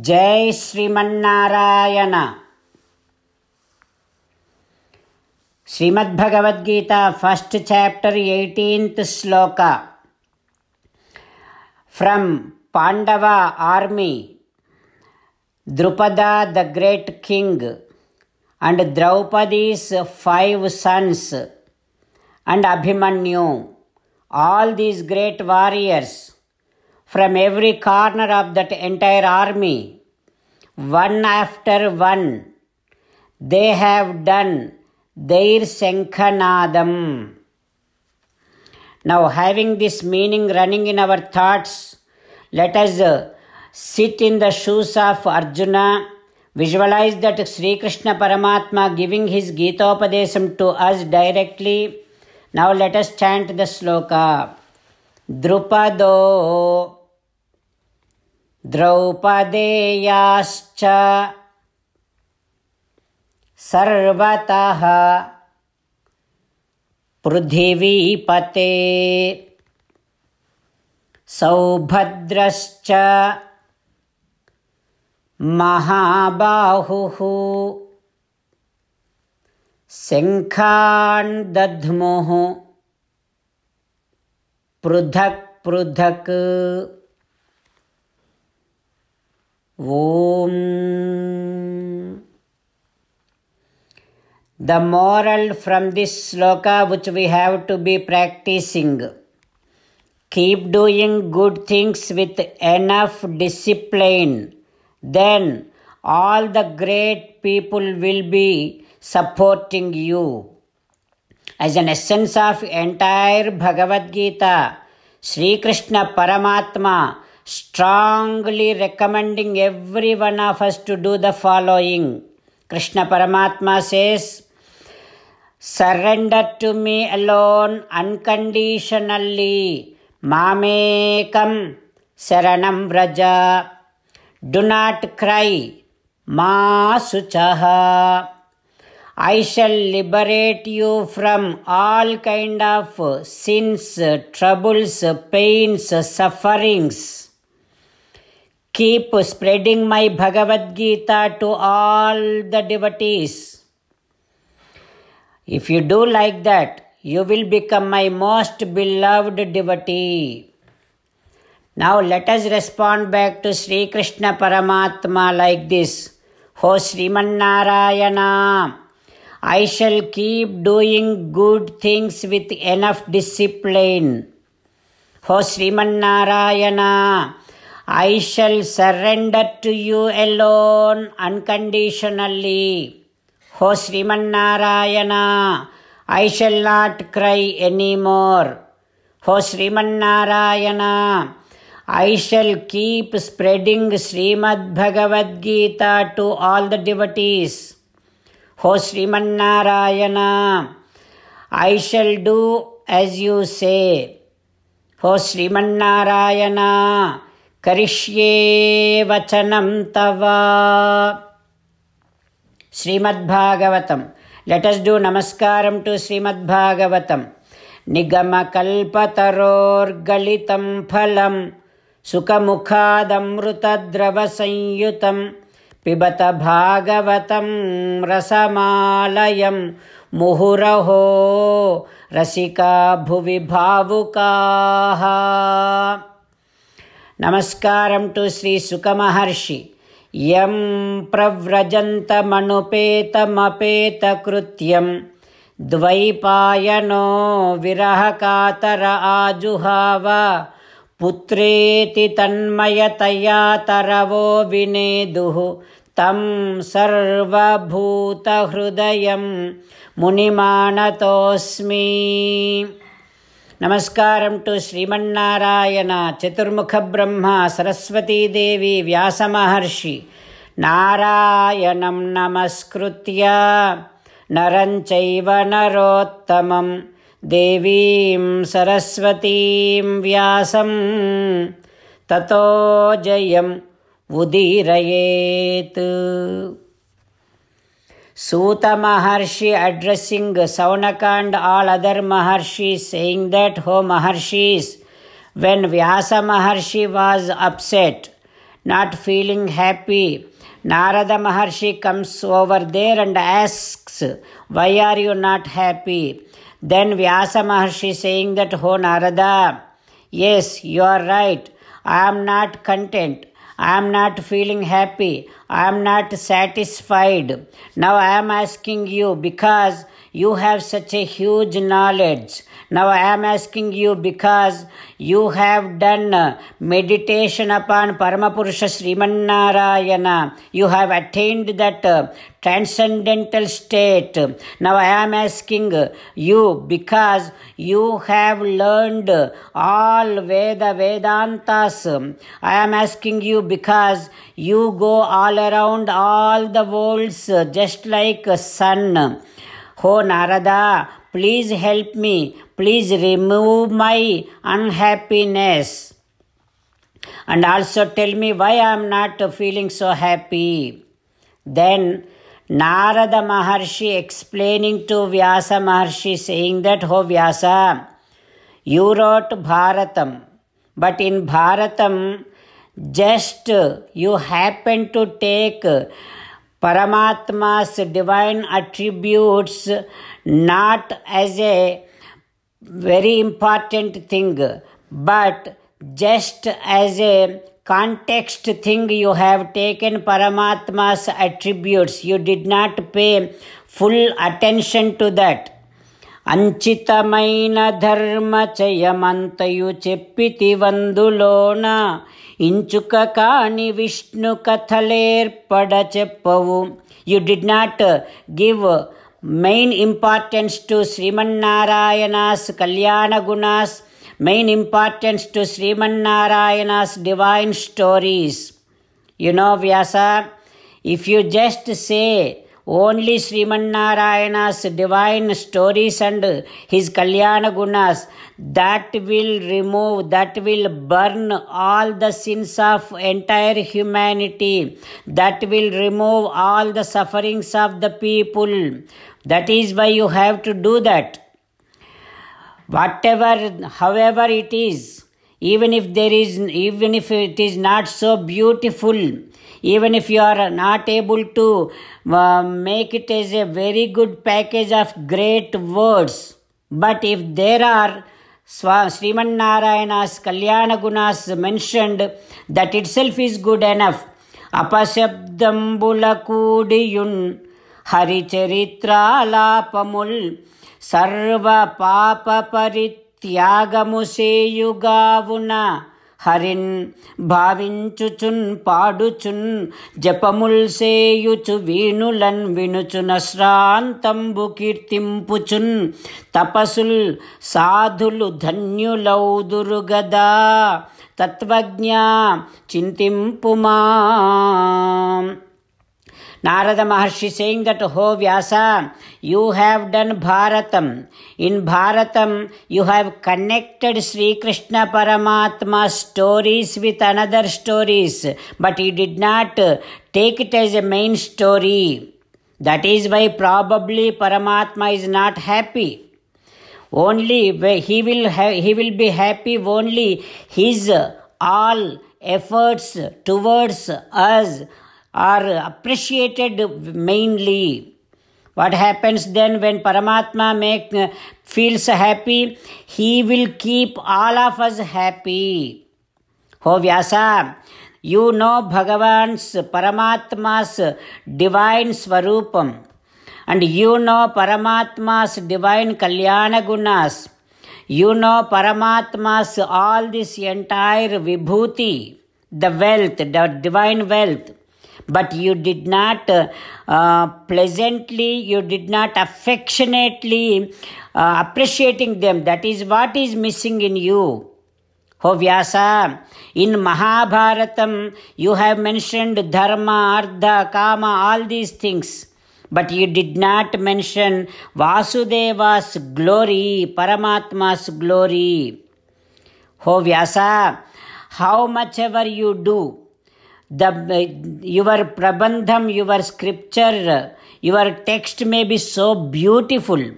जय Shrimannarayana. Shrimad Bhagavad Gita first chapter 18th shloka from Pandava army, Drupada the great king and Draupadi's 5 sons and Abhimanyu, all these great warriors from every corner of that entire army, one after one, they have done their Shankhanadam. Now, having this meaning running in our thoughts, let us sit in the shoes of Arjuna. Visualize that Sri Krishna Paramatma giving his Gitopadesam to us directly. Now let us chant the sloka. Drupado Draupadeyascha Sarvataha Prudhivipate Saubhadrascha Mahabahuhu Shankhan Dadmuhu Prudhak Prudhak. Om. The moral from this sloka which we have to be practicing: keep doing good things with enough discipline, then all the great people will be supporting you. As an essence of entire Bhagavad Gita, Sri Krishna Paramatma strongly recommending every one of us to do the following. Krishna Paramatma says, surrender to me alone unconditionally. Mamekam Saranam Vraja. Do not cry. Ma Suchaha. I shall liberate you from all kind of sins, troubles, pains, sufferings. Keep spreading my Bhagavad Gita to all the devotees. If you do like that, you will become my most beloved devotee. Now let us respond back to Sri Krishna Paramatma like this. Ho Srimannarayana, I shall keep doing good things with enough discipline. Ho Srimannarayana, I shall surrender to you alone unconditionally. Ho Srimannarayana, I shall not cry anymore. Ho Srimannarayana, I shall keep spreading Srimad Bhagavad Gita to all the devotees. Ho Srimannarayana, I shall do as you say. Ho Srimannarayana, Karishye Vachanam Tava. Srimad Bhagavatam. Let us do Namaskaram to Srimad Bhagavatam. Nigama kalpataror galitam phalam Sukhamukhadamrutadrava sanyutam Pibata Bhagavatam rasamalayam Muhuraho Rasika bhuvi bhavukaha. Namaskaram to Sri Sukha Maharshi. Yam pravrajantamanupeta krutyam Dvaipayano virahakatara ajuhava Putreti tanmayataya taravo vineduhu Tam sarva bhuta hrudayam munimanatosmi. Namaskaram to Srimannarayana, Chaturmukha Brahma, Saraswati Devi, Vyasa Maharshi. Narayanam namaskritya naranchaiva narottamam Devim Saraswatim Vyasam Tato Jayam Udirayet. Suta Maharshi addressing Saunaka and all other Maharshis, saying that, Ho Maharshis, when Vyasa Maharshi was upset, not feeling happy. Narada Maharshi comes over there and asks, why are you not happy? Then Vyasa Maharshi saying that, oh Narada, yes, you are right. I am not content. I am not feeling happy. I am not satisfied. Now I am asking you because you have such a huge knowledge. Now I am asking you because you have done meditation upon Paramapurusha Srimannarayana. You have attained that transcendental state. Now I am asking you because you have learned all Vedantas. I am asking you because you go all around all the worlds just like a sun. Oh Narada, please help me. Please remove my unhappiness. And also tell me why I am not feeling so happy. Then Narada Maharshi explaining to Vyasa Maharshi saying that, oh Vyasa, you wrote Bharatam. But in Bharatam, just you happen to take Paramatma's divine attributes not as a very important thing, but just as a context thing you have taken Paramatma's attributes. You did not pay full attention to that. అంచితమైన ధర్మచయమంతయు చెప్పితి వందులోన ఇంచుక కాని విష్ణు కథలేర్పడ చెప్పవు. You did not give main importance to Srimannarayanas Kalyana Gunas, main importance to Srimannarayanas divine stories. You know, Vyasa, if you just say only Srimannarayana's divine stories and his Kalyana Gunas, that will burn all the sins of entire humanity. That will remove all the sufferings of the people. That is why you have to do that. However it is, even if it is not so beautiful, even if you are not able to make it as a very good package of great words, but if there are Srimannarayana's Kalyana Gunas mentioned, that itself is good enough. Apashabdambula kudiyun Haricharitralapamul Sarva Papa Parityagamu Seyugavuna Harin Bhavinchuchun Paduchun Japamul Seyuchu Vinulan Vinuchunasrantambu Kirtimpuchun Tapasul Sadhulu Dhanyulaudurugada Tatvajna Chintimpuma. Narada Maharshi saying that, oh Vyasa, you have done Bharatam. In Bharatam, you have connected Sri Krishna Paramatma's stories with another stories, but you did not take it as a main story. That is why probably Paramatma is not happy. Only he will be happy only his all efforts towards us are appreciated mainly. What happens then when Paramatma feels happy? He will keep all of us happy. Oh Vyasa, you know Bhagavan's Paramatma's divine Swarupam, and you know Paramatma's divine Kalyana Gunas. You know Paramatma's all this entire Vibhuti, the wealth, the divine wealth. But you did not pleasantly, you did not affectionately appreciating them. That is what is missing in you. Oh Vyasa, in Mahabharatam, you have mentioned Dharma, Artha, Kama, all these things. But you did not mention Vasudeva's glory, Paramatma's glory. Oh Vyasa, how much ever you do, your prabandham, your scripture, your text may be so beautiful.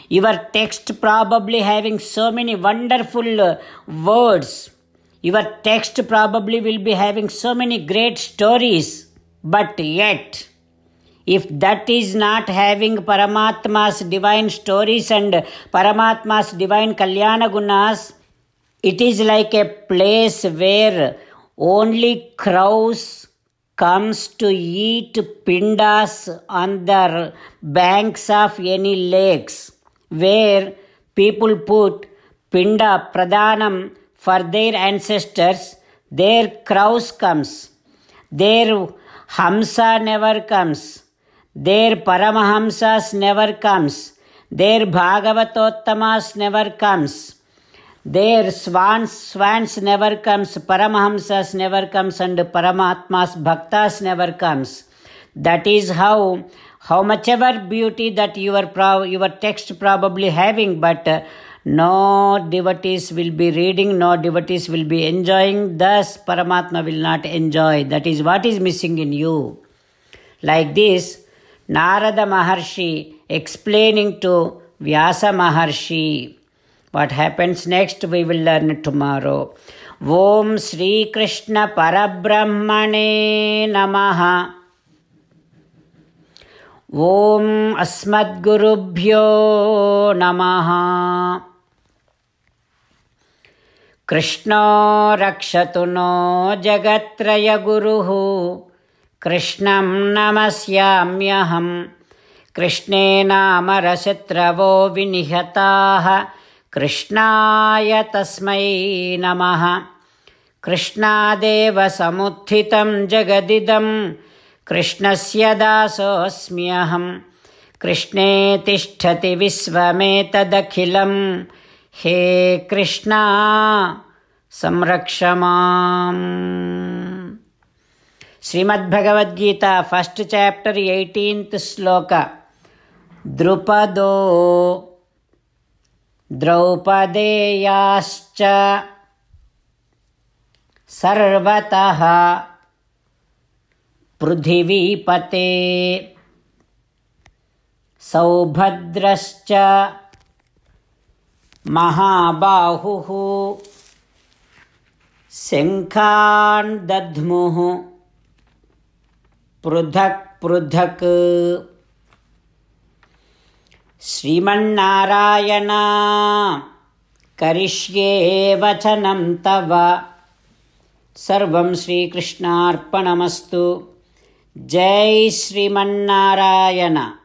Your text probably having so many wonderful words. Your text probably will be having so many great stories, but yet, if that is not having Paramatma's divine stories and Paramatma's divine Kalyana Gunas, it is like a place where only crows comes to eat pindas on the banks of any lakes, where people put pinda pradhanam for their ancestors. Their crows comes, their hamsa never comes, their paramahamsas never comes, their bhagavatottamas never comes, their swans never comes, paramahamsas never comes, and paramatmas bhaktas never comes. That is how much ever beauty that your text probably having, but no devotees will be reading, no devotees will be enjoying, thus Paramatma will not enjoy. That is what is missing in you. Like this, Narada Maharshi explaining to Vyasa Maharshi. What happens next we will learn tomorrow. Om Sri Krishna Parabrahmane Namaha. Om Asmadgurubhyo Namaha. Krishna Rakshatu no Jagatraya Guruhu. Krishnam Namasyamyaham. Krishnena Amarashatravo Vinihataha. Krishnaya Tasmai Namaha. Krishnadeva Samuthitam Jagadidam. Krishnasya dasosmyaham. Krishne tishtati visvametadakhilam. He Krishna samrakshamam. Srimad Bhagavad Gita, first chapter, 18th sloka. Drupado Draupadeyascha sarvataha Prudhivipate Saubhadrascha Mahabahuhu Senkhan Dadmuhu Prudhak Prudhak. Srimannarayana Karishye Vachanam Tava. Sarvam Sri Krishnarpanamastu. Jai Srimannarayana.